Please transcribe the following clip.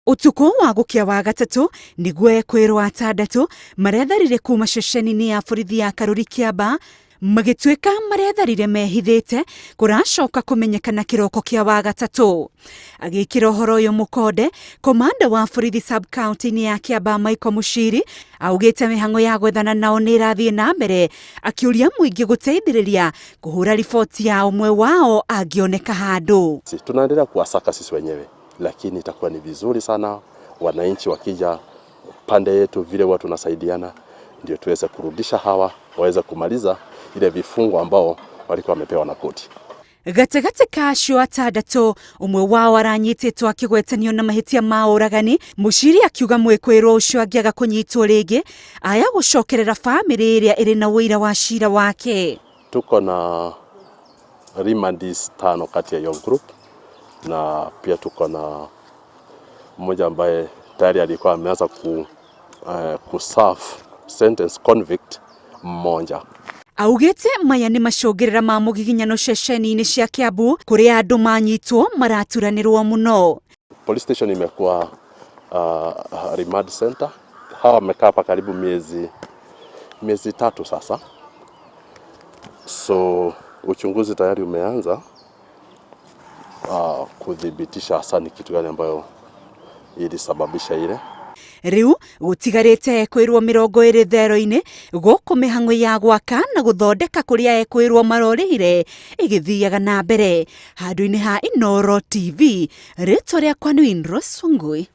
Utuko wa gukia wa gatatu niguo ekwirwo atandatu maretharire kuma ceceni-ini ya borithi ya Karuri Kiamba magituika maretharire mehithite kuracoka kumenyekana kiroko kia wa gatatu. Agikira uhoro uyu mukonde, komanda wa borithi sub-county-ini ya Kiamba Michael Muchiri augite mihango ya gwethana nao ni irathie na mbere, akiuria muingi guteithiriria kuhura ripoti ya umwe wao angioneka handu. Tunaendelea kuwasaka sisi wenyewe, lakini itakuwa ni vizuri sana wananchi wakija pande yetu, vile watu tunasaidiana, ndio tuweze kurudisha hawa waweze kumaliza ile vifungo ambao walikuwa wamepewa na koti. Gatagati ka acio atandatu, umwe wao aranyititwo akigwetanio na mahitia ma uragani. Muchiri akiuga mwikwirwo ucio angiaga kunyitwo ringi aya gucokerera family iria iri na wira wa cira wake. Tuko na remandees 5 kati ya hiyo group, na pia tuko na mmoja ambaye tayari alikuwa ameanza kuserve sentence convict mmoja. Augite maya ni macogerera ma mugiginyano ceceni-ini cia Kiambu kuria andu manyitwo maraturanirwo muno. Police station imekuwa remand center. Hawa wamekaa hapa karibu miezi 3 sasa. So uchunguzi tayari umeanza kudhibitisha hasa ni kitu gani ambayo ilisababisha ile. Riu gutigarite ekwirwo 20 thero-ini guku mihango ya gwaka na guthondeka kuria ekwirwo marorire igithiaga na mbere. Handu-ini ha Inooro TV, ritwa riakwa ni Indro Sungui.